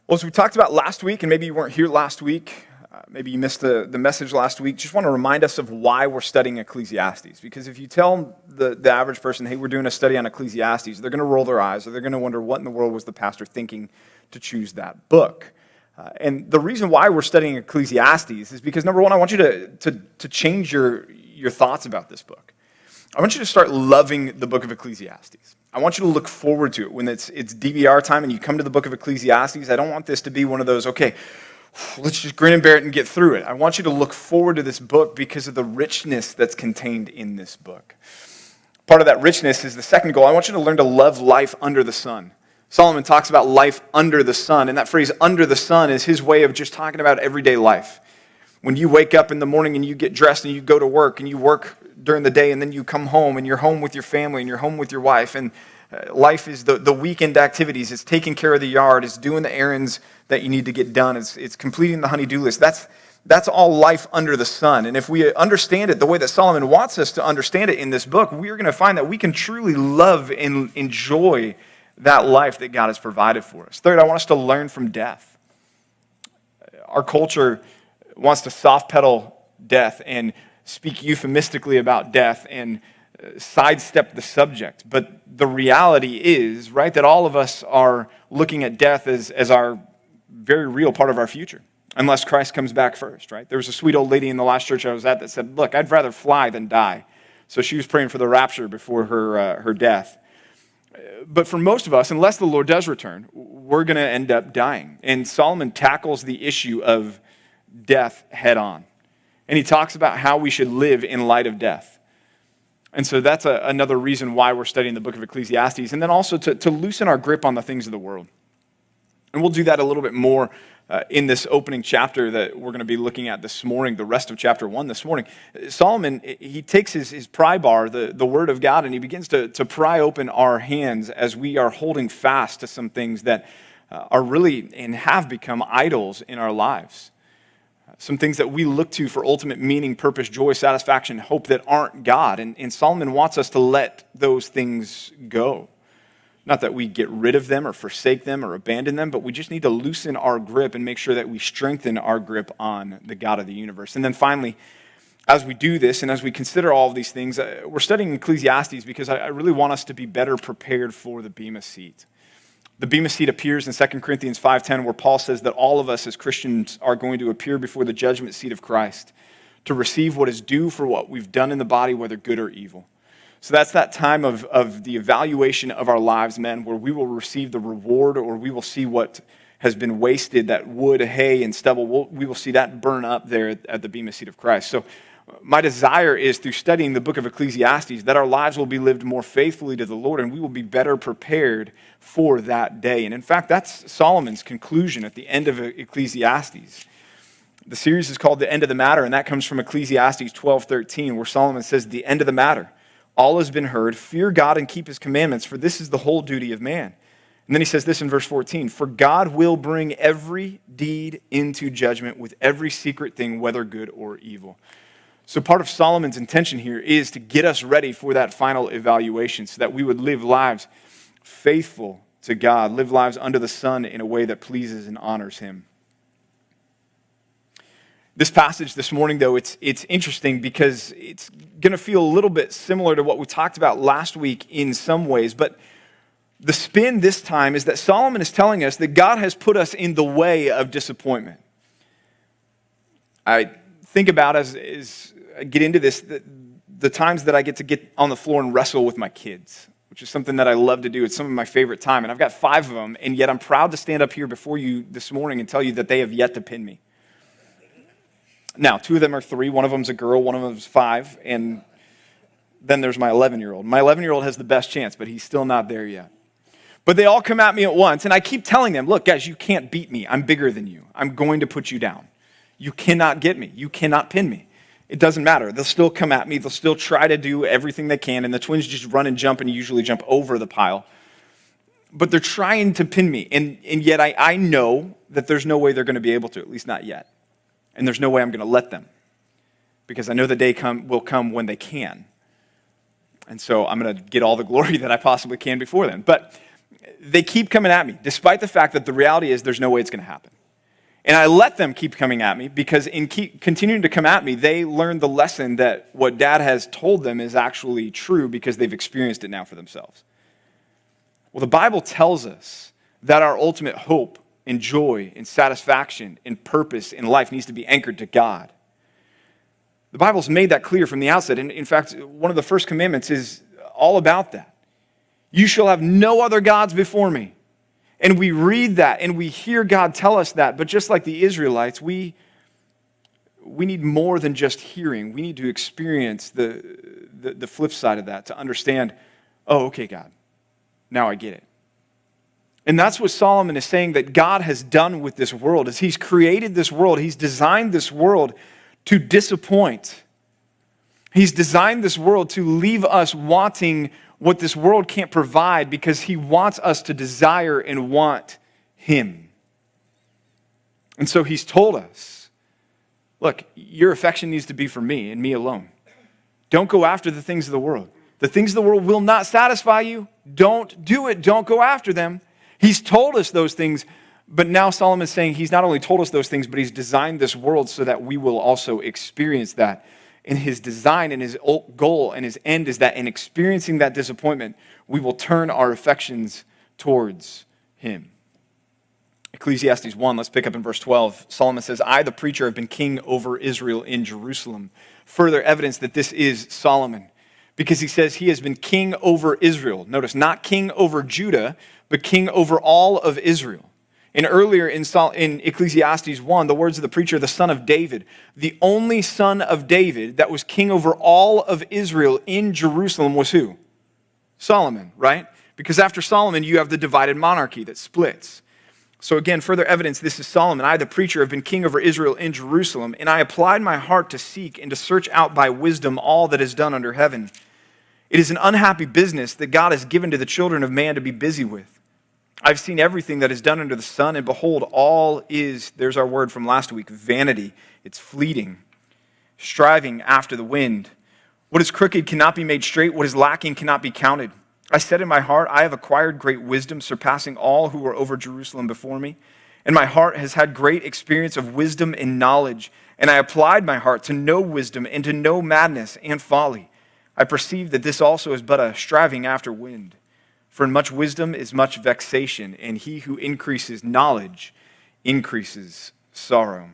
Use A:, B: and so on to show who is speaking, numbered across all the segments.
A: Well, as we talked about last week, and maybe you weren't here last week, maybe you missed the message last week, just want to remind us of why we're studying Ecclesiastes. Because if you tell the average person, hey, we're doing a study on Ecclesiastes, they're going to roll their eyes, or they're going to wonder what in the world was the pastor thinking to choose that book. And the reason why we're studying Ecclesiastes is because, number one, I want you to change your thoughts about this book. I want you to start loving the book of Ecclesiastes. I want you to look forward to it. When it's DBR time and you come to the book of Ecclesiastes, I don't want this to be one of those, okay, let's just grin and bear it and get through it. I want you to look forward to this book because of the richness that's contained in this book. Part of that richness is the second goal. I want you to learn to love life under the sun. Solomon talks about life under the sun, and that phrase under the sun is his way of just talking about everyday life. When you wake up in the morning and you get dressed and you go to work and you work during the day and then you come home and you're home with your family and you're home with your wife, and life is the weekend activities. It's taking care of the yard. It's doing the errands that you need to get done. It's completing the honey-do list. That's all life under the sun. And if we understand it the way that Solomon wants us to understand it in this book, we're going to find that we can truly love and enjoy that life that God has provided for us. Third, I want us to learn from death. Our culture wants to soft pedal death and speak euphemistically about death and sidestep the subject. But the reality is, right, that all of us are looking at death as our very real part of our future, unless Christ comes back first, right? There was a sweet old lady in the last church I was at that said, look, I'd rather fly than die. So she was praying for the rapture before her death. But for most of us, unless the Lord does return, we're going to end up dying. And Solomon tackles the issue of death head on. And he talks about how we should live in light of death. And so that's another reason why we're studying the book of Ecclesiastes. And then also to loosen our grip on the things of the world. And we'll do that a little bit more in this opening chapter that we're going to be looking at this morning, the rest of chapter 1 this morning. Solomon, he takes his pry bar, the word of God, and he begins to pry open our hands as we are holding fast to some things that are really and have become idols in our lives. Some things that we look to for ultimate meaning, purpose, joy, satisfaction, hope that aren't God. And Solomon wants us to let those things go. Not that we get rid of them or forsake them or abandon them, but we just need to loosen our grip and make sure that we strengthen our grip on the God of the universe. And then finally, as we do this and as we consider all of these things, we're studying Ecclesiastes because I really want us to be better prepared for the Bema seat. The Bema seat appears in 2 Corinthians 5:10, where Paul says that all of us as Christians are going to appear before the judgment seat of Christ to receive what is due for what we've done in the body, whether good or evil. So that's that time of the evaluation of our lives, men, where we will receive the reward or we will see what has been wasted, that wood, hay, and stubble. We will see that burn up there at the Bema seat of Christ. So my desire is through studying the book of Ecclesiastes that our lives will be lived more faithfully to the Lord and we will be better prepared for that day. And in fact, that's Solomon's conclusion at the end of Ecclesiastes. The series is called The End of the Matter, and that comes from Ecclesiastes 12:13, where Solomon says, the end of the matter. All has been heard. Fear God and keep his commandments, for this is the whole duty of man. And then he says this in verse 14, for God will bring every deed into judgment with every secret thing, whether good or evil. So part of Solomon's intention here is to get us ready for that final evaluation so that we would live lives faithful to God, live lives under the sun in a way that pleases and honors him. This passage this morning, though, it's interesting because it's going to feel a little bit similar to what we talked about last week in some ways, but the spin this time is that Solomon is telling us that God has put us in the way of disappointment. I think about as I get into this, the times that I get on the floor and wrestle with my kids, which is something that I love to do. It's some of my favorite time, and I've got 5 of them, and yet I'm proud to stand up here before you this morning and tell you that they have yet to pin me. Now, 2 of them are 3, one of them's a girl, one of them's 5, and then there's my 11-year-old. My 11-year-old has the best chance, but he's still not there yet. But they all come at me at once, and I keep telling them, look, guys, you can't beat me. I'm bigger than you. I'm going to put you down. You cannot get me. You cannot pin me. It doesn't matter. They'll still come at me. They'll still try to do everything they can, and the twins just run and jump and usually jump over the pile. But they're trying to pin me, and yet I know that there's no way they're going to be able to, at least not yet. And there's no way I'm going to let them, because I know the day will come when they can. And so I'm going to get all the glory that I possibly can before then. But they keep coming at me, despite the fact that the reality is there's no way it's going to happen. And I let them keep coming at me because in continuing to come at me, they learn the lesson that what Dad has told them is actually true because they've experienced it now for themselves. Well, the Bible tells us that our ultimate hope and joy and satisfaction and purpose in life needs to be anchored to God. The Bible's made that clear from the outset. And in fact, one of the first commandments is all about that. You shall have no other gods before me. And we read that and we hear God tell us that. But just like the Israelites, we need more than just hearing. We need to experience the flip side of that to understand, oh, okay, God, now I get it. And that's what Solomon is saying that God has done with this world, is he's created this world, he's designed this world to disappoint. He's designed this world to leave us wanting what this world can't provide because he wants us to desire and want him. And so he's told us, look, your affection needs to be for me and me alone. Don't go after the things of the world. The things of the world will not satisfy you. Don't do it. Don't go after them. He's told us those things, but now Solomon's saying he's not only told us those things, but he's designed this world so that we will also experience that. And his design and his goal and his end is that in experiencing that disappointment, we will turn our affections towards him. Ecclesiastes 1, let's pick up in verse 12. Solomon says, I, the preacher, have been king over Israel in Jerusalem. Further evidence that this is Solomon, because he says he has been king over Israel. Notice, not king over Judah, but king over all of Israel. And earlier in Ecclesiastes 1, the words of the preacher, the son of David, the only son of David that was king over all of Israel in Jerusalem was who? Solomon, right? Because after Solomon, you have the divided monarchy that splits. So again, further evidence, this is Solomon. I, the preacher, have been king over Israel in Jerusalem, and I applied my heart to seek and to search out by wisdom all that is done under heaven. It is an unhappy business that God has given to the children of man to be busy with. I've seen everything that is done under the sun, and behold, all is, there's our word from last week, vanity. It's fleeting, striving after the wind. What is crooked cannot be made straight. What is lacking cannot be counted. I said in my heart, I have acquired great wisdom, surpassing all who were over Jerusalem before me. And my heart has had great experience of wisdom and knowledge. And I applied my heart to know wisdom and to know madness and folly. I perceive that this also is but a striving after wind. For in much wisdom is much vexation, and he who increases knowledge increases sorrow.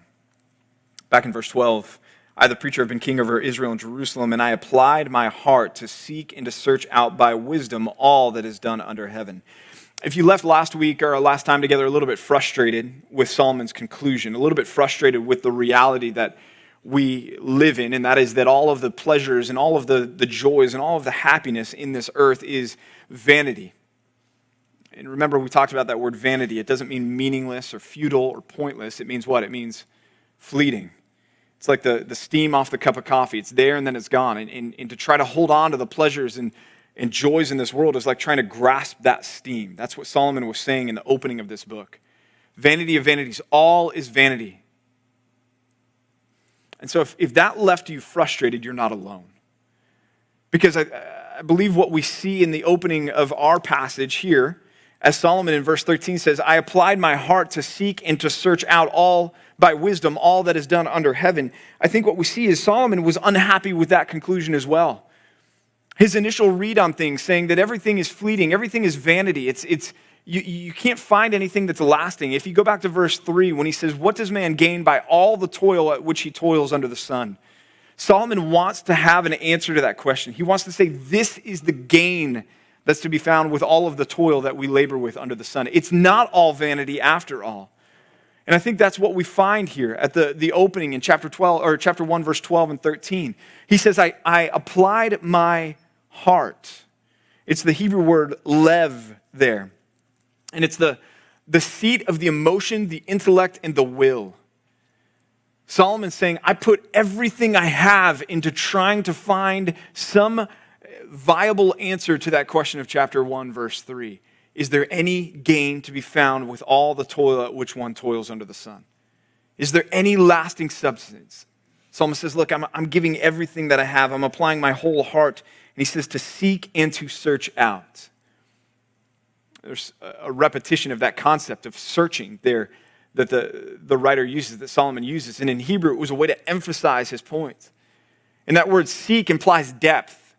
A: Back in verse 12, I, the preacher, have been king over Israel and Jerusalem, and I applied my heart to seek and to search out by wisdom all that is done under heaven. If you left last week or our last time together a little bit frustrated with Solomon's conclusion, a little bit frustrated with the reality that we live in, and that is that all of the pleasures and all of the joys and all of the happiness in this earth is vanity. And remember, we talked about that word vanity. It doesn't mean meaningless or futile or pointless. It means what? It means fleeting. It's like the steam off the cup of coffee. It's there and then it's gone. And to try to hold on to the pleasures and joys in this world is like trying to grasp that steam. That's what Solomon was saying in the opening of this book. Vanity of vanities. All is vanity. And so if that left you frustrated, you're not alone. Because I believe what we see in the opening of our passage here, as Solomon in verse 13 says, I applied my heart to seek and to search out all by wisdom, all that is done under heaven. I think what we see is Solomon was unhappy with that conclusion as well. His initial read on things saying that everything is fleeting, everything is vanity. You can't find anything that's lasting. If you go back to verse 3, when he says, what does man gain by all the toil at which he toils under the sun? Solomon wants to have an answer to that question. He wants to say, this is the gain that's to be found with all of the toil that we labor with under the sun. It's not all vanity after all. And I think that's what we find here at the opening in chapter 1, verse 12 and 13. He says, I applied my heart. It's the Hebrew word lev there. And it's the seat of the emotion, the intellect, and the will. Solomon's saying, I put everything I have into trying to find some viable answer to that question of chapter 1, verse 3. Is there any gain to be found with all the toil at which one toils under the sun? Is there any lasting substance? Solomon says, look, I'm giving everything that I have. I'm applying my whole heart. And he says to seek and to search out. There's a repetition of that concept of searching there that the writer uses, that Solomon uses. And in Hebrew, it was a way to emphasize his point. And that word seek implies depth.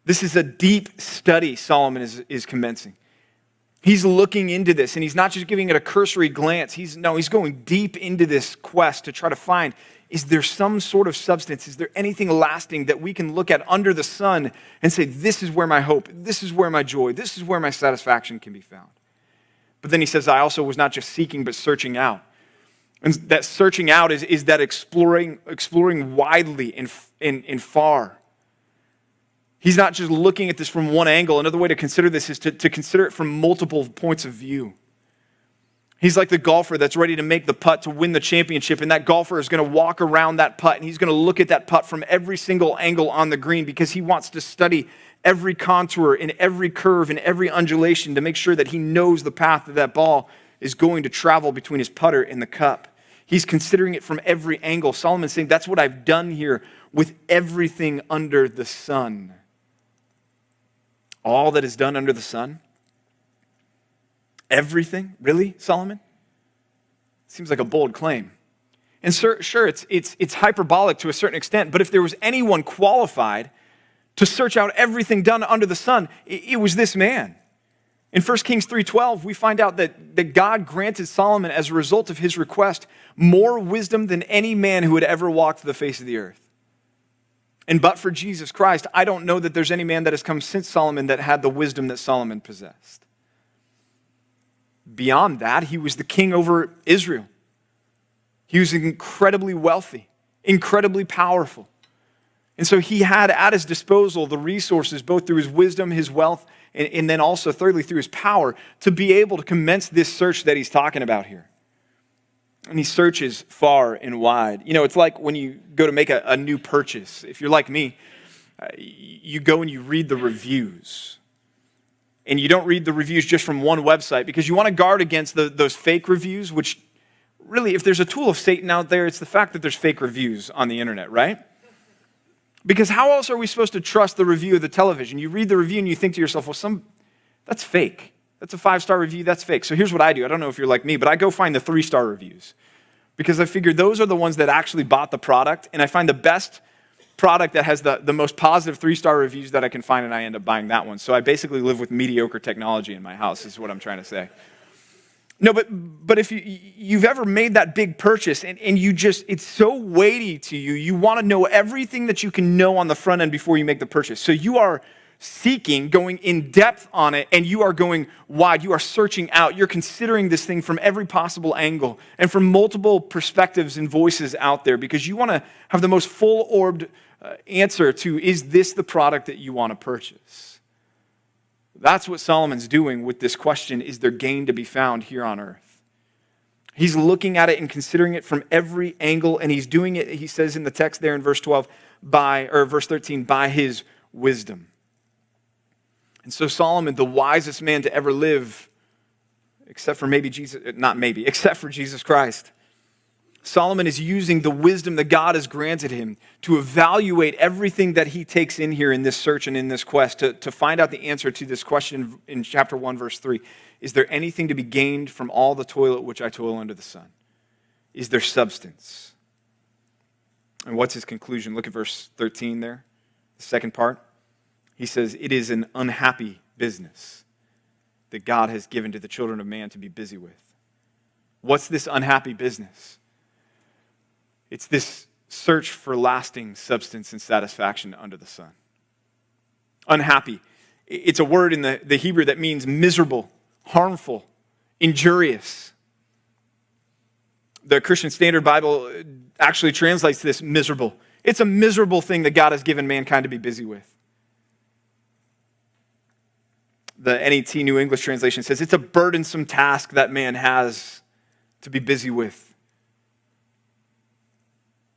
A: This is a deep study Solomon is commencing. He's looking into this, and he's not just giving it a cursory glance. He's going deep into this quest to try to find, is there some sort of substance? Is there anything lasting that we can look at under the sun and say, this is where my hope, this is where my joy, this is where my satisfaction can be found? But then he says, I also was not just seeking, but searching out. And that searching out is that exploring widely and far. He's not just looking at this from one angle. Another way to consider this is to consider it from multiple points of view. He's like the golfer that's ready to make the putt to win the championship, and that golfer is going to walk around that putt, and he's going to look at that putt from every single angle on the green because he wants to study every contour and every curve and every undulation to make sure that he knows the path that ball is going to travel between his putter and the cup. He's considering it from every angle. Solomon's saying, that's what I've done here with everything under the sun. All that is done under the sun? Everything? Really, Solomon? Seems like a bold claim. And sure, it's hyperbolic to a certain extent, but if there was anyone qualified to search out everything done under the sun, it was this man. In 1 Kings 3:12, we find out that God granted Solomon, as a result of his request, more wisdom than any man who had ever walked the face of the earth. And but for Jesus Christ, I don't know that there's any man that has come since Solomon that had the wisdom that Solomon possessed. Beyond that, he was the king over Israel. He was incredibly wealthy, incredibly powerful. And so he had at his disposal the resources, both through his wisdom, his wealth, and then also thirdly through his power, to be able to commence this search that he's talking about here. And he searches far and wide. You know, it's like when you go to make a new purchase. If you're like me, you go and you read the reviews. And you don't read the reviews just from one website because you want to guard against those fake reviews, which really, if there's a tool of Satan out there, it's the fact that there's fake reviews on the internet, right? Because how else are we supposed to trust the review of the television? You read the review and you think to yourself, well, that's fake. That's a 5-star review, that's fake. So here's what I do. I don't know if you're like me, but I go find the 3-star reviews because I figure those are the ones that actually bought the product, and I find the best product that has the most positive 3-star reviews that I can find, and I end up buying that one. So I basically live with mediocre technology in my house, is what I'm trying to say. No, but if you've ever made that big purchase and it's so weighty to you, you want to know everything that you can know on the front end before you make the purchase. So you are seeking, going in depth on it, and you are going wide. You are searching out. You're considering this thing from every possible angle and from multiple perspectives and voices out there because you want to have the most full-orbed answer to, is this the product that you want to purchase? That's what Solomon's doing with this question, is there gain to be found here on earth? He's looking at it and considering it from every angle, and he's doing it, he says in the text there in verse 13, by his wisdom. And so Solomon, the wisest man to ever live, except for Jesus Christ, Solomon is using the wisdom that God has granted him to evaluate everything that he takes in here in this search and in this quest to find out the answer to this question in chapter 1, verse 3. Is there anything to be gained from all the toil at which I toil under the sun? Is there substance? And what's his conclusion? Look at verse 13 there, the second part. He says, it is an unhappy business that God has given to the children of man to be busy with. What's this unhappy business? It's this search for lasting substance and satisfaction under the sun. Unhappy. It's a word in the Hebrew that means miserable, harmful, injurious. The Christian Standard Bible actually translates this miserable. It's a miserable thing that God has given mankind to be busy with. The NET New English Translation says it's a burdensome task that man has to be busy with.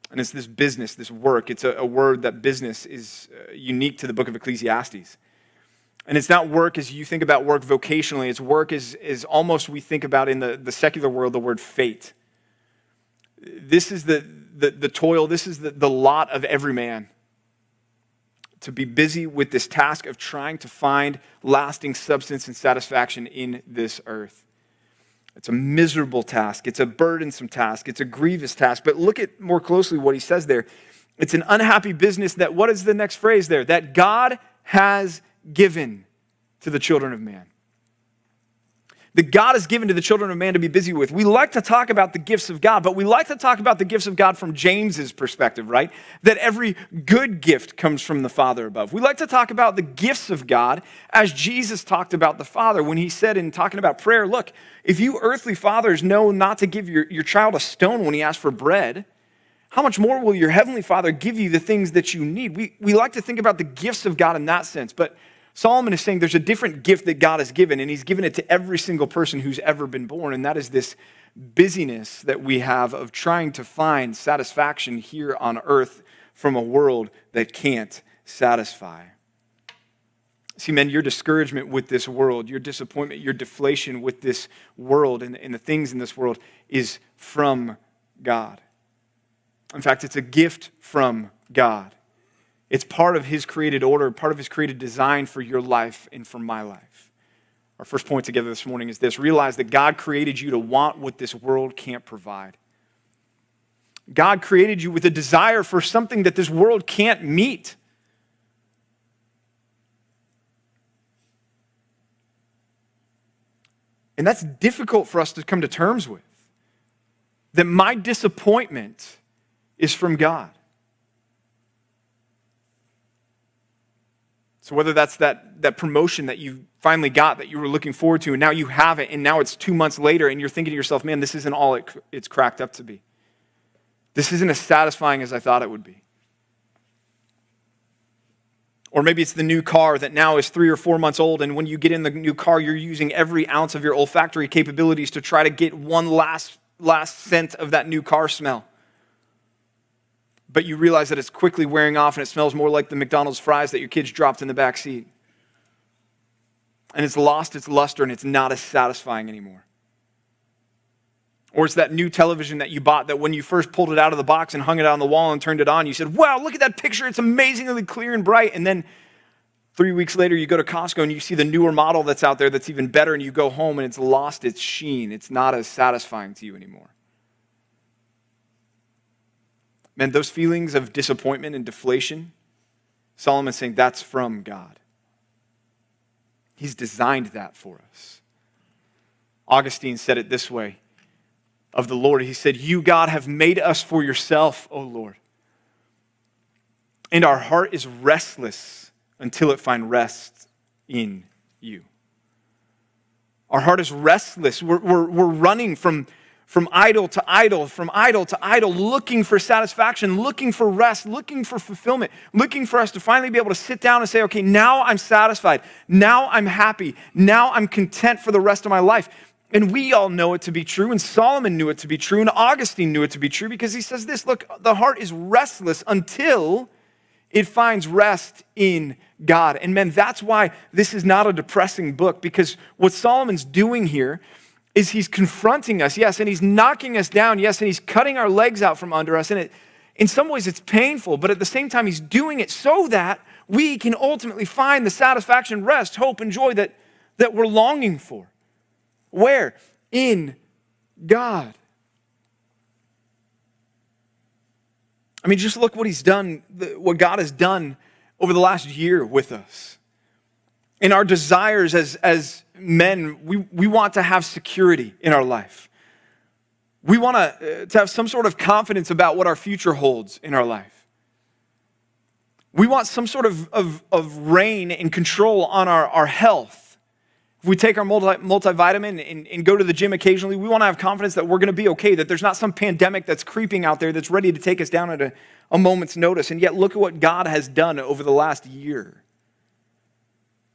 A: And it's this business, this work. It's a word that business is unique to the book of Ecclesiastes. And it's not work as you think about work vocationally. It's work as almost we think about in the secular world, the word fate. This is the toil. This is the lot of every man. to be busy with this task of trying to find lasting substance and satisfaction in this earth. It's a miserable task. It's a burdensome task. It's a grievous task. But look at more closely what he says there. It's an unhappy business that, what is the next phrase there? That God has given to the children of man. That God has given to the children of man to be busy with. We like to talk about the gifts of God, but we like to talk about the gifts of God from James's perspective, right? That every good gift comes from the Father above. We like to talk about the gifts of God as Jesus talked about the Father when he said in talking about prayer, look, if you earthly fathers know not to give your child a stone when he asks for bread, how much more will your heavenly Father give you the things that you need? We like to think about the gifts of God in that sense, but Solomon is saying there's a different gift that God has given, and he's given it to every single person who's ever been born, and that is this busyness that we have of trying to find satisfaction here on earth from a world that can't satisfy. See, men, your discouragement with this world, your disappointment, your deflation with this world and the things in this world is from God. In fact, it's a gift from God. It's part of his created order, part of his created design for your life and for my life. Our first point together this morning is this. Realize that God created you to want what this world can't provide. God created you with a desire for something that this world can't meet. And that's difficult for us to come to terms with. That my disappointment is from God. So whether that's that promotion that you finally got that you were looking forward to and now you have it and now it's 2 months later and you're thinking to yourself, man, this isn't all it's cracked up to be. This isn't as satisfying as I thought it would be. Or maybe it's the new car that now is 3 or 4 months old, and when you get in the new car, you're using every ounce of your olfactory capabilities to try to get one last scent of that new car smell. But you realize that it's quickly wearing off and it smells more like the McDonald's fries that your kids dropped in the back seat. And it's lost its luster and it's not as satisfying anymore. Or it's that new television that you bought that when you first pulled it out of the box and hung it on the wall and turned it on, you said, wow, look at that picture. It's amazingly clear and bright. And then 3 weeks later, you go to Costco and you see the newer model that's out there that's even better, and you go home and it's lost its sheen. It's not as satisfying to you anymore. Man, those feelings of disappointment and deflation, Solomon's saying that's from God. He's designed that for us. Augustine said it this way of the Lord. He said, you, God, have made us for yourself, O Lord. And our heart is restless until it find rest in you. Our heart is restless. We're running from idol to idol, from idol to idol, looking for satisfaction, looking for rest, looking for fulfillment, looking for us to finally be able to sit down and say, okay, now I'm satisfied. Now I'm happy. Now I'm content for the rest of my life. And we all know it to be true, and Solomon knew it to be true, and Augustine knew it to be true, because he says this, look, the heart is restless until it finds rest in God. And men, that's why this is not a depressing book, because what Solomon's doing here is he's confronting us, yes, and he's knocking us down, yes, and he's cutting our legs out from under us. And in some ways it's painful, but at the same time he's doing it so that we can ultimately find the satisfaction, rest, hope, and joy that we're longing for. Where? In God. I mean, just look what he's done, what God has done over the last year with us. In our desires as men, we want to have security in our life. We want to have some sort of confidence about what our future holds in our life. We want some sort of reign and control on our health. If we take our multivitamin and go to the gym occasionally, we want to have confidence that we're going to be okay, that there's not some pandemic that's creeping out there that's ready to take us down at a moment's notice. And yet look at what God has done over the last year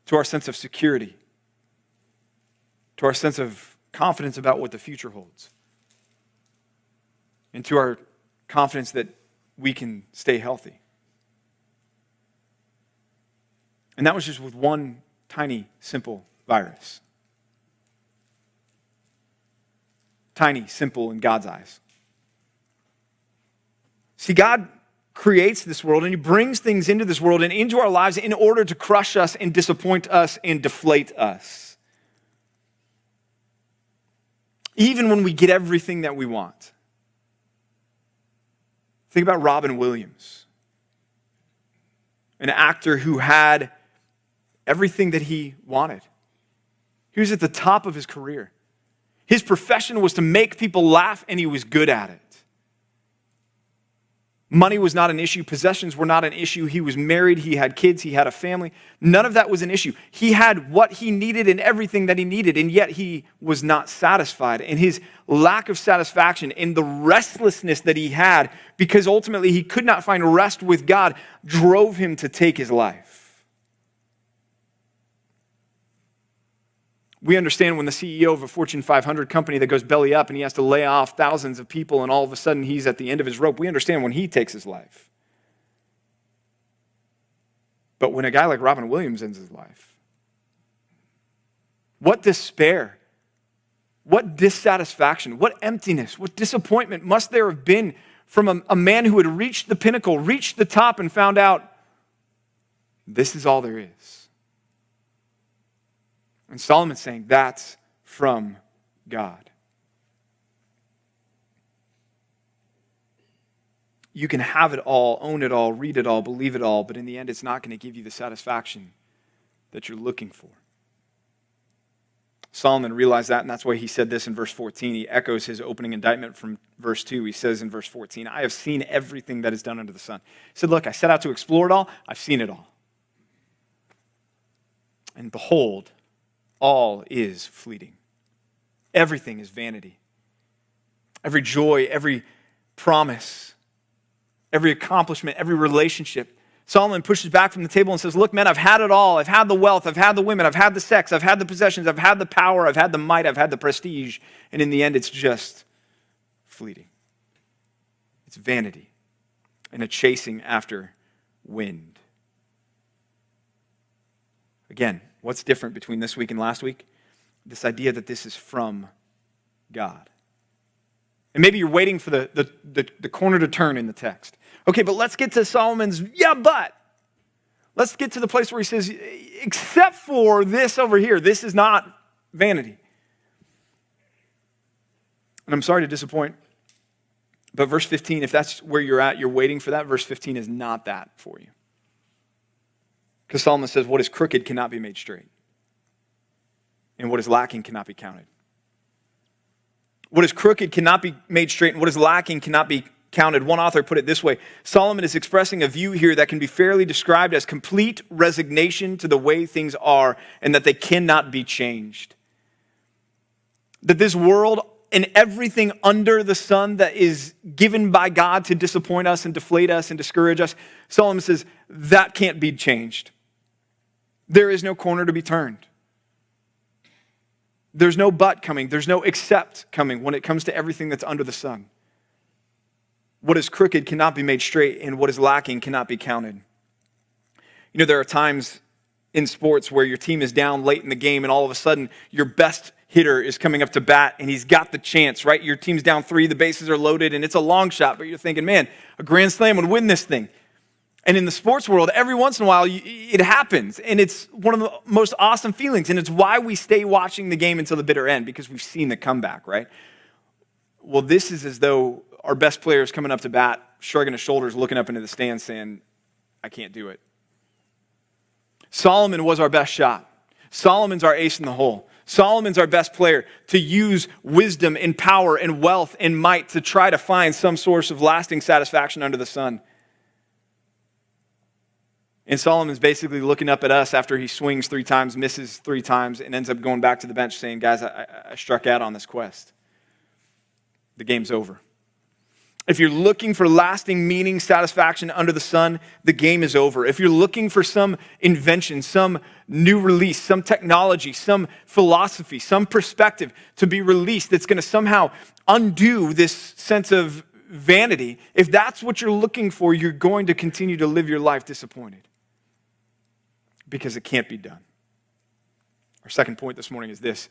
A: to our sense of security, to our sense of confidence about what the future holds, and to our confidence that we can stay healthy. And that was just with one tiny, simple virus. Tiny, simple in God's eyes. See, God creates this world and he brings things into this world and into our lives in order to crush us and disappoint us and deflate us. Even when we get everything that we want. Think about Robin Williams, an actor who had everything that he wanted. He was at the top of his career. His profession was to make people laugh, and he was good at it. Money was not an issue. Possessions were not an issue. He was married. He had kids. He had a family. None of that was an issue. He had what he needed and everything that he needed, and yet he was not satisfied. And his lack of satisfaction and the restlessness that he had, because ultimately he could not find rest with God, drove him to take his life. We understand when the CEO of a Fortune 500 company that goes belly up and he has to lay off thousands of people and all of a sudden he's at the end of his rope. We understand when he takes his life. But when a guy like Robin Williams ends his life, what despair, what dissatisfaction, what emptiness, what disappointment must there have been from a man who had reached the pinnacle, reached the top and found out this is all there is. And Solomon's saying that's from God. You can have it all, own it all, read it all, believe it all, but in the end it's not going to give you the satisfaction that you're looking for. Solomon realized that, and that's why he said this in verse 14. He echoes his opening indictment from verse 2. He says in verse 14, I have seen everything that is done under the sun. He said, look, I set out to explore it all. I've seen it all. And behold, all is fleeting. Everything is vanity. Every joy, every promise, every accomplishment, every relationship. Solomon pushes back from the table and says, look, man, I've had it all. I've had the wealth. I've had the women. I've had the sex. I've had the possessions. I've had the power. I've had the might. I've had the prestige. And in the end, it's just fleeting. It's vanity and a chasing after wind. Again, what's different between this week and last week? This idea that this is from God. And maybe you're waiting for the corner to turn in the text. Okay, but let's get to Solomon's, but. Let's get to the place where he says, except for this over here, this is not vanity. And I'm sorry to disappoint, but verse 15, if that's where you're at, you're waiting for that, verse 15 is not that for you. Because Solomon says, what is crooked cannot be made straight. And what is lacking cannot be counted. What is crooked cannot be made straight, and what is lacking cannot be counted. One author put it this way: Solomon is expressing a view here that can be fairly described as complete resignation to the way things are and that they cannot be changed. That this world and everything under the sun that is given by God to disappoint us and deflate us and discourage us, Solomon says that can't be changed. There is no corner to be turned. There's no but coming. There's no except coming when it comes to everything that's under the sun. What is crooked cannot be made straight, and what is lacking cannot be counted. You know, there are times in sports where your team is down late in the game, and all of a sudden your best hitter is coming up to bat, and he's got the chance, right? Your team's down 3, the bases are loaded, and it's a long shot, but you're thinking, man, a grand slam would win this thing. And in the sports world, every once in a while, it happens. And it's one of the most awesome feelings. And it's why we stay watching the game until the bitter end, because we've seen the comeback, right? Well, this is as though our best player is coming up to bat, shrugging his shoulders, looking up into the stands, saying, I can't do it. Solomon was our best shot. Solomon's our ace in the hole. Solomon's our best player to use wisdom and power and wealth and might to try to find some source of lasting satisfaction under the sun. And Solomon's basically looking up at us after he swings 3 times, misses 3 times, and ends up going back to the bench saying, guys, I struck out on this quest. The game's over. If you're looking for lasting meaning, satisfaction under the sun, the game is over. If you're looking for some invention, some new release, some technology, some philosophy, some perspective to be released that's going to somehow undo this sense of vanity, if that's what you're looking for, you're going to continue to live your life disappointed. Because it can't be done. Our second point this morning is this: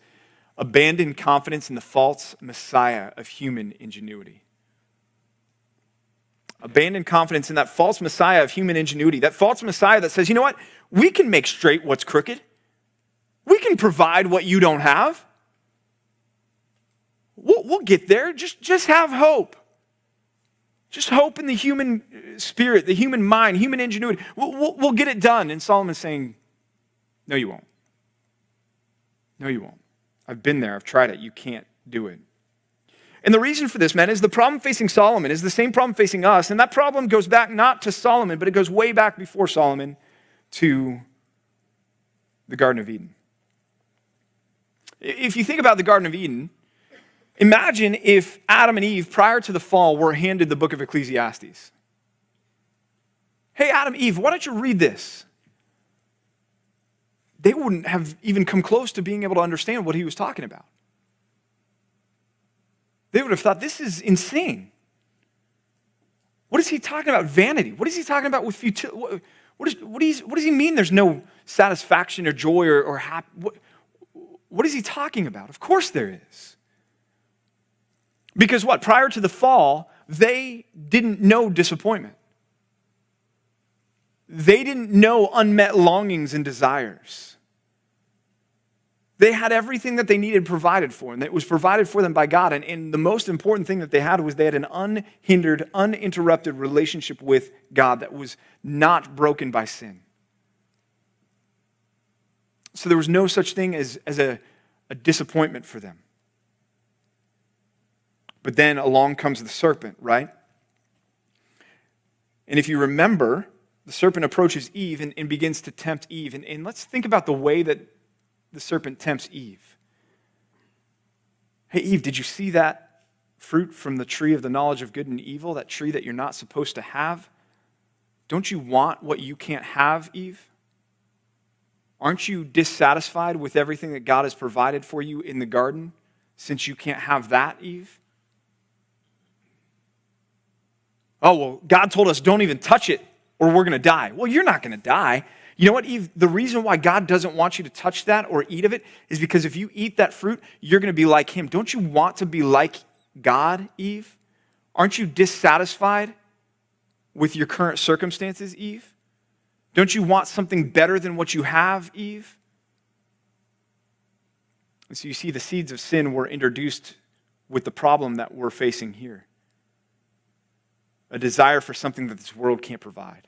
A: abandon confidence in the false messiah of human ingenuity. Abandon confidence in that false messiah of human ingenuity, that false messiah that says, you know what? We can make straight what's crooked. We can provide what you don't have. We'll get there. Just have hope. Just hope in the human spirit, the human mind, human ingenuity. We'll get it done. And Solomon's saying, no, you won't. No, you won't. I've been there. I've tried it. You can't do it. And the reason for this, man, is the problem facing Solomon is the same problem facing us. And that problem goes back not to Solomon, but it goes way back before Solomon to the Garden of Eden. If you think about the Garden of Eden, imagine if Adam and Eve, prior to the fall, were handed the book of Ecclesiastes. Hey, Adam, Eve, why don't you read this? They wouldn't have even come close to being able to understand what he was talking about. They would have thought, this is insane. What is he talking about? Vanity. What is he talking about with futility? What does he mean there's no satisfaction or joy or happiness? What is he talking about? Of course there is. Because what? Prior to the fall, they didn't know disappointment. They didn't know unmet longings and desires. They had everything that they needed provided for, and it was provided for them by God. And the most important thing that they had was they had an unhindered, uninterrupted relationship with God that was not broken by sin. So there was no such thing as a disappointment for them. But then along comes the serpent, right? And if you remember, the serpent approaches Eve and begins to tempt Eve. And let's think about the way that the serpent tempts Eve. Hey, Eve, did you see that fruit from the tree of the knowledge of good and evil, that tree that you're not supposed to have? Don't you want what you can't have, Eve? Aren't you dissatisfied with everything that God has provided for you in the garden since you can't have that, Eve? Oh, well, God told us don't even touch it or we're going to die. Well, you're not going to die. You know what, Eve? The reason why God doesn't want you to touch that or eat of it is because if you eat that fruit, you're going to be like him. Don't you want to be like God, Eve? Aren't you dissatisfied with your current circumstances, Eve? Don't you want something better than what you have, Eve? And so you see the seeds of sin were introduced with the problem that we're facing here. A desire for something that this world can't provide.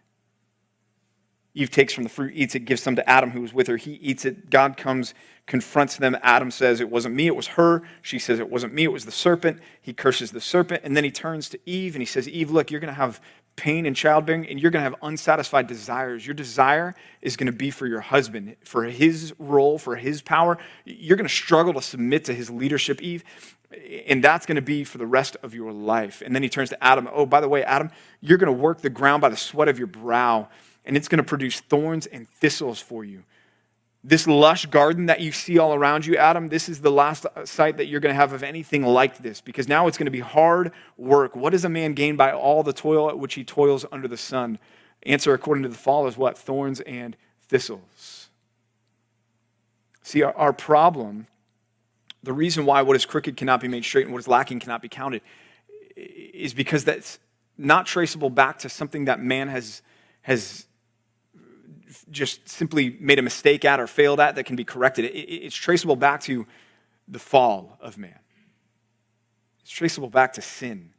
A: Eve takes from the fruit, eats it, gives some to Adam who was with her. He eats it. God comes, confronts them. Adam says, it wasn't me, it was her. She says, it wasn't me, it was the serpent. He curses the serpent. And then he turns to Eve and he says, Eve, look, you're going to have pain in childbearing and you're going to have unsatisfied desires. Your desire is going to be for your husband, for his role, for his power. You're going to struggle to submit to his leadership, Eve. And that's going to be for the rest of your life. And then he turns to Adam. Oh, by the way, Adam, you're going to work the ground by the sweat of your brow. And it's going to produce thorns and thistles for you. This lush garden that you see all around you, Adam, this is the last sight that you're going to have of anything like this, because now it's going to be hard work. What does a man gain by all the toil at which he toils under the sun? Answer according to the fall is what? Thorns and thistles. See, our problem, the reason why what is crooked cannot be made straight and what is lacking cannot be counted, is because that's not traceable back to something that man has just simply made a mistake at or failed at that can be corrected. It's traceable back to the fall of man. It's traceable back to sin.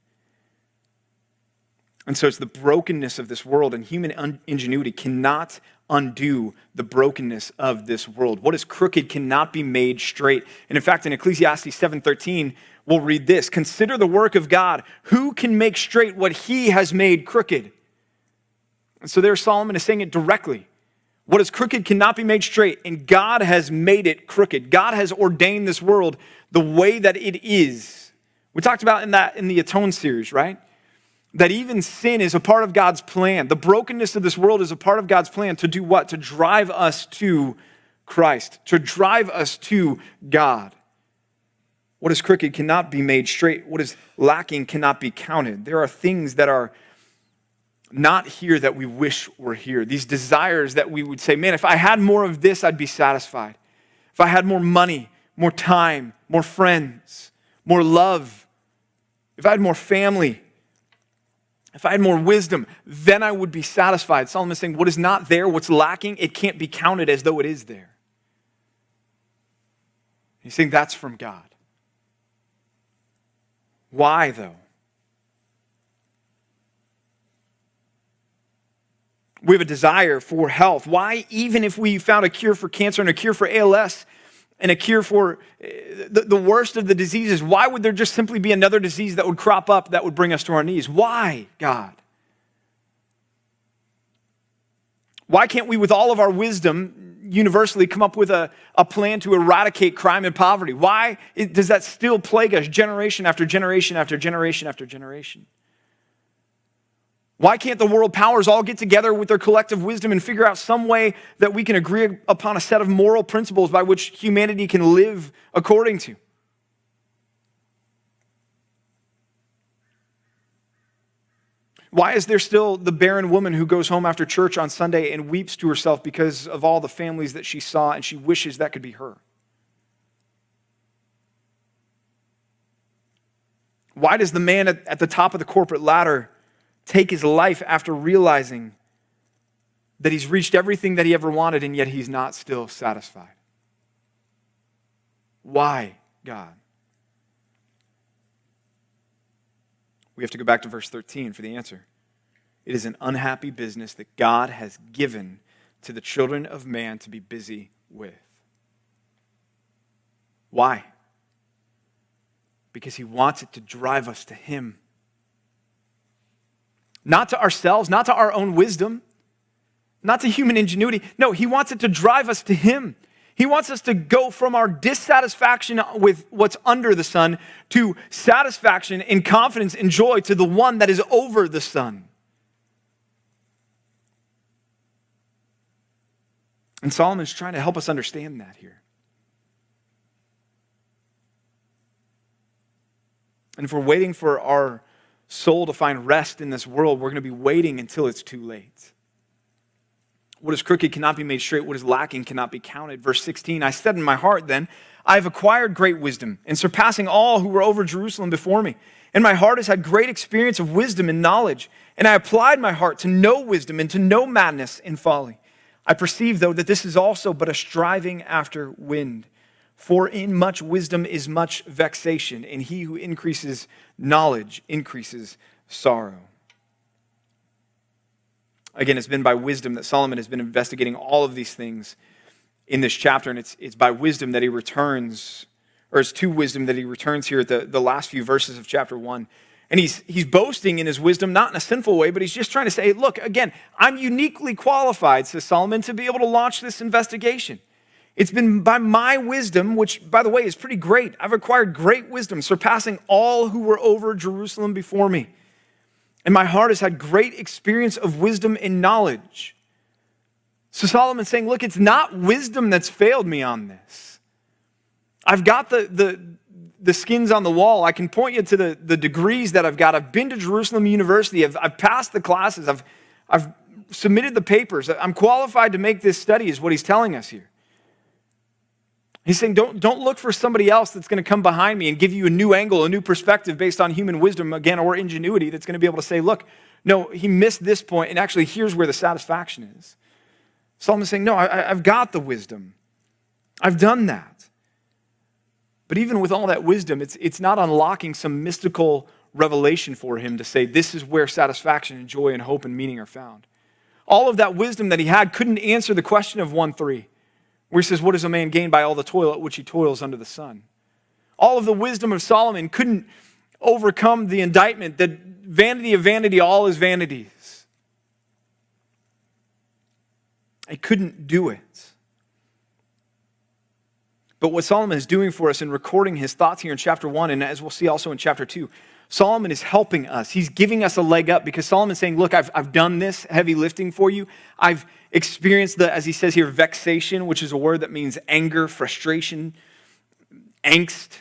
A: And so it's the brokenness of this world, and human ingenuity cannot undo the brokenness of this world. What is crooked cannot be made straight. And in fact, in Ecclesiastes 7:13, we'll read this: consider the work of God. Who can make straight what he has made crooked? And so there Solomon is saying it directly. What is crooked cannot be made straight, and God has made it crooked. God has ordained this world the way that it is. We talked about in the Atone series, right? That even sin is a part of God's plan. The brokenness of this world is a part of God's plan to do what? To drive us to Christ, to drive us to God. What is crooked cannot be made straight. What is lacking cannot be counted. There are things that are not here that we wish were here. These desires that we would say, man, if I had more of this, I'd be satisfied. If I had more money, more time, more friends, more love, if I had more family, If I had more wisdom, then I would be satisfied. Solomon's saying what is not there, what's lacking, it can't be counted as though it is there. He's saying that's from God. Why, though? We have a desire for health. Why, even if we found a cure for cancer and a cure for ALS and a cure for the worst of the diseases, why would there just simply be another disease that would crop up that would bring us to our knees? Why, God? Why can't we, with all of our wisdom, universally come up with a plan to eradicate crime and poverty? Why does that still plague us generation after generation after generation after generation? Why can't the world powers all get together with their collective wisdom and figure out some way that we can agree upon a set of moral principles by which humanity can live according to? Why is there still the barren woman who goes home after church on Sunday and weeps to herself because of all the families that she saw and she wishes that could be her? Why does the man at the top of the corporate ladder take his life after realizing that he's reached everything that he ever wanted and yet he's not still satisfied? Why, God? We have to go back to verse 13 for the answer. It is an unhappy business that God has given to the children of man to be busy with. Why? Because he wants it to drive us to him. Not to ourselves, not to our own wisdom, not to human ingenuity. No, he wants it to drive us to him. He wants us to go from our dissatisfaction with what's under the sun to satisfaction and confidence and joy to the one that is over the sun. And Solomon's trying to help us understand that here. And if we're waiting for our soul to find rest in this world, we're going to be waiting until it's too late. What is crooked cannot be made straight. What is lacking cannot be counted. Verse 16, I said in my heart then, I have acquired great wisdom and surpassing all who were over Jerusalem before me. And my heart has had great experience of wisdom and knowledge. And I applied my heart to know wisdom and to know madness and folly. I perceive, though, that this is also but a striving after wind. For in much wisdom is much vexation, and he who increases knowledge increases sorrow. Again, it's been by wisdom that Solomon has been investigating all of these things in this chapter, and it's by wisdom that he returns, or it's to wisdom that he returns here at the last few verses of chapter 1. And he's boasting in his wisdom, not in a sinful way, but he's just trying to say, look, again, I'm uniquely qualified, says Solomon, to be able to launch this investigation. It's been by my wisdom, which, by the way, is pretty great. I've acquired great wisdom, surpassing all who were over Jerusalem before me. And my heart has had great experience of wisdom and knowledge. So Solomon's saying, look, it's not wisdom that's failed me on this. I've got the skins on the wall. I can point you to the degrees that I've got. I've been to Jerusalem University. I've passed the classes. I've submitted the papers. I'm qualified to make this study, is what he's telling us here. He's saying, don't look for somebody else that's going to come behind me and give you a new angle, a new perspective based on human wisdom, again, or ingenuity that's going to be able to say, look, no, he missed this point, and actually here's where the satisfaction is. Solomon's saying, no, I've got the wisdom. I've done that. But even with all that wisdom, it's not unlocking some mystical revelation for him to say, this is where satisfaction and joy and hope and meaning are found. All of that wisdom that he had couldn't answer the question of 1:3. Where he says, what does a man gain by all the toil at which he toils under the sun? All of the wisdom of Solomon couldn't overcome the indictment that vanity of vanity, all is vanities. It couldn't do it. But what Solomon is doing for us in recording his thoughts here in chapter 1, and as we'll see also in chapter 2, Solomon is helping us. He's giving us a leg up because Solomon's saying, look, I've done this heavy lifting for you. I've experienced as he says here, vexation, which is a word that means anger, frustration, angst.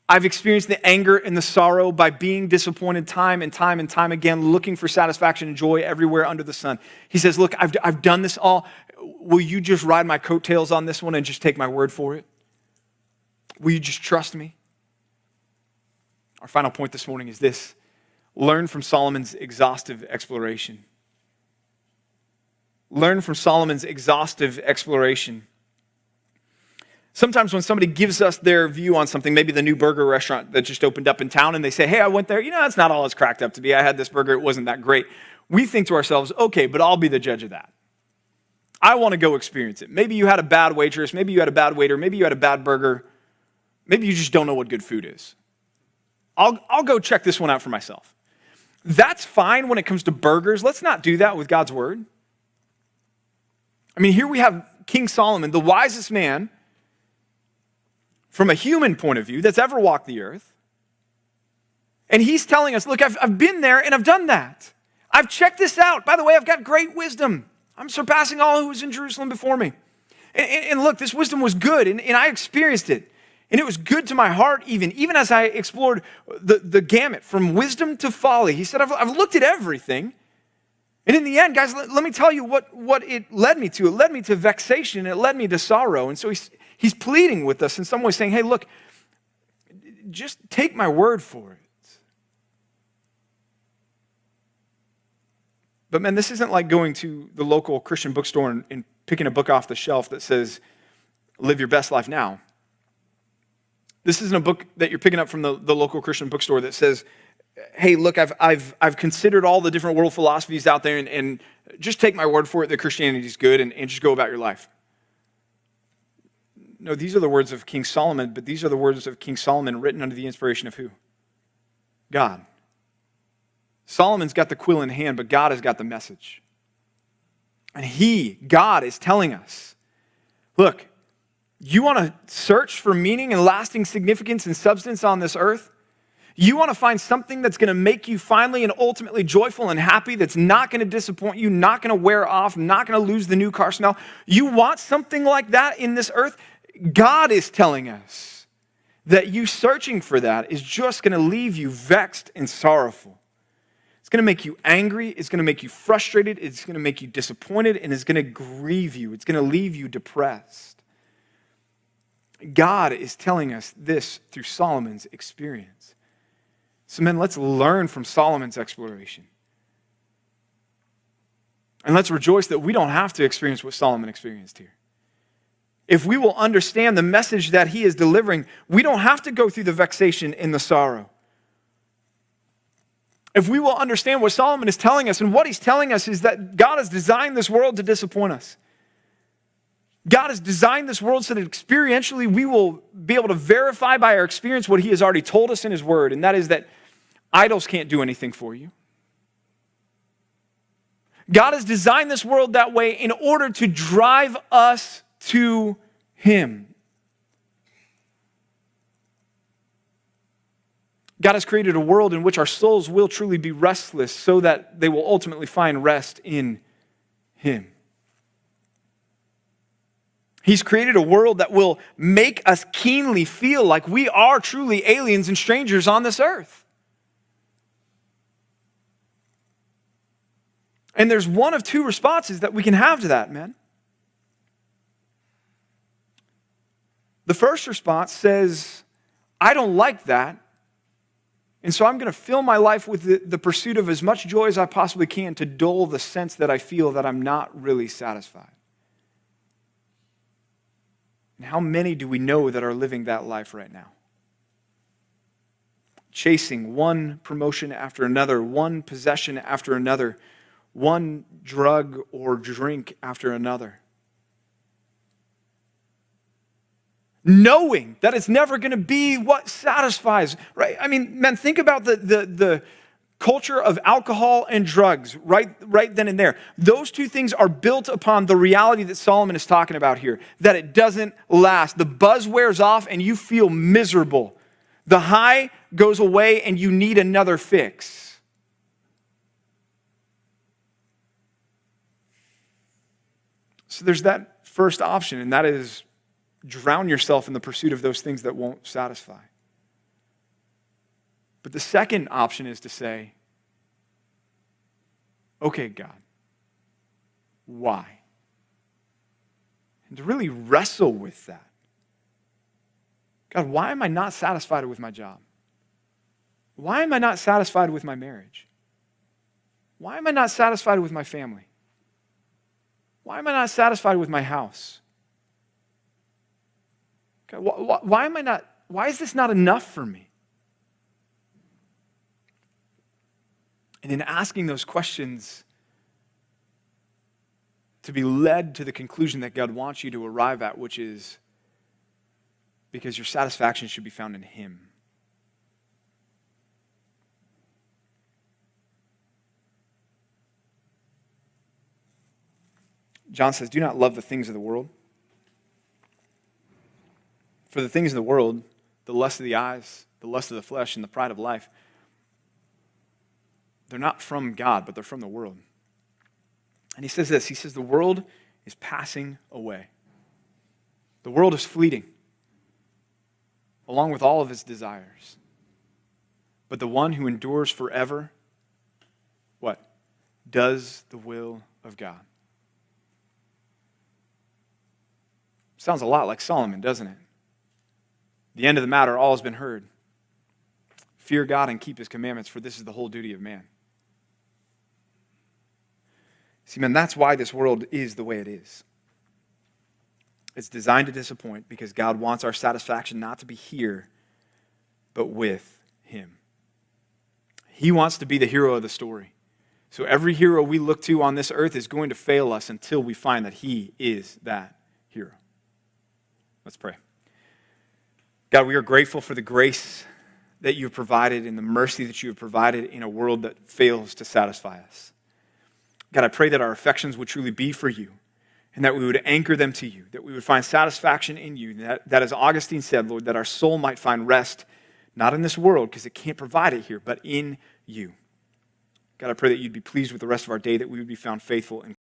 A: I've experienced the anger and the sorrow by being disappointed time and time and time again, looking for satisfaction and joy everywhere under the sun. He says, look, I've done this all. Will you just ride my coattails on this one and just take my word for it? Will you just trust me? Our final point this morning is this. Learn from Solomon's exhaustive exploration. Learn from Solomon's exhaustive exploration. Sometimes when somebody gives us their view on something, maybe the new burger restaurant that just opened up in town, and they say, hey, I went there, it's not all it's cracked up to be. I had this burger, it wasn't that great. We think to ourselves, okay, but I'll be the judge of that. I want to go experience it. Maybe you had a bad waitress, maybe you had a bad waiter, maybe you had a bad burger, maybe you just don't know what good food is. I'll go check this one out for myself. That's fine when it comes to burgers. Let's not do that with God's word. I mean, here we have King Solomon, the wisest man from a human point of view that's ever walked the earth. And he's telling us, look, I've been there and I've done that. I've checked this out. By the way, I've got great wisdom. I'm surpassing all who was in Jerusalem before me. And look, this wisdom was good, and I experienced it. And it was good to my heart even as I explored the gamut from wisdom to folly. He said, I've looked at everything. And in the end, guys, let me tell you what it led me to. It led me to vexation, and it led me to sorrow. And so he's pleading with us in some way, saying, hey, look, just take my word for it. But man, this isn't like going to the local Christian bookstore and picking a book off the shelf that says, live your best life now. This isn't a book that you're picking up from the local Christian bookstore that says, hey, look, I've considered all the different world philosophies out there, and just take my word for it that Christianity is good, and just go about your life. No, these are the words of King Solomon, but these are the words of King Solomon written under the inspiration of who? God. Solomon's got the quill in hand, but God has got the message. And God is telling us, look, you want to search for meaning and lasting significance and substance on this earth? You want to find something that's going to make you finally and ultimately joyful and happy, that's not going to disappoint you, not going to wear off, not going to lose the new car smell? You want something like that in this earth? God is telling us that you searching for that is just going to leave you vexed and sorrowful. It's going to make you angry, it's going to make you frustrated, it's going to make you disappointed, and it's going to grieve you. It's going to leave you depressed. God is telling us this through Solomon's experience. So men, let's learn from Solomon's exploration. And let's rejoice that we don't have to experience what Solomon experienced here. If we will understand the message that he is delivering, we don't have to go through the vexation and the sorrow. If we will understand what Solomon is telling us, and what he's telling us is that God has designed this world to disappoint us. God has designed this world so that experientially we will be able to verify by our experience what he has already told us in his word, and that is that idols can't do anything for you. God has designed this world that way in order to drive us to him. God has created a world in which our souls will truly be restless so that they will ultimately find rest in him. He's created a world that will make us keenly feel like we are truly aliens and strangers on this earth. And there's one of two responses that we can have to that, man. The first response says, I don't like that, and so I'm going to fill my life with the pursuit of as much joy as I possibly can to dull the sense that I feel that I'm not really satisfied. And how many do we know that are living that life right now? Chasing one promotion after another, one possession after another, one drug or drink after another. Knowing that it's never going to be what satisfies, right? I mean, man, think about the culture of alcohol and drugs right then and there. Those two things are built upon the reality that Solomon is talking about here, that it doesn't last. The buzz wears off and you feel miserable. The high goes away and you need another fix. So there's that first option, and that is drown yourself in the pursuit of those things that won't satisfy. But the second option is to say, okay, God, why? And to really wrestle with that. God, why am I not satisfied with my job? Why am I not satisfied with my marriage? Why am I not satisfied with my family? Why am I not satisfied with my house? Okay, why is this not enough for me? And in asking those questions, to be led to the conclusion that God wants you to arrive at, which is because your satisfaction should be found in Him. John says, do not love the things of the world. For the things of the world, the lust of the eyes, the lust of the flesh, and the pride of life, they're not from God, but they're from the world. And he says this, he says, the world is passing away. The world is fleeting, along with all of its desires. But the one who endures forever, what? Does the will of God. Sounds a lot like Solomon, doesn't it? The end of the matter, all has been heard. Fear God and keep His commandments, for this is the whole duty of man. See, man, that's why this world is the way it is. It's designed to disappoint because God wants our satisfaction not to be here, but with Him. He wants to be the hero of the story. So every hero we look to on this earth is going to fail us until we find that He is that hero. Let's pray. God, we are grateful for the grace that you have provided and the mercy that you have provided in a world that fails to satisfy us. God, I pray that our affections would truly be for you and that we would anchor them to you, that we would find satisfaction in you, that as Augustine said, Lord, that our soul might find rest, not in this world because it can't provide it here, but in you. God, I pray that you'd be pleased with the rest of our day, that we would be found faithful and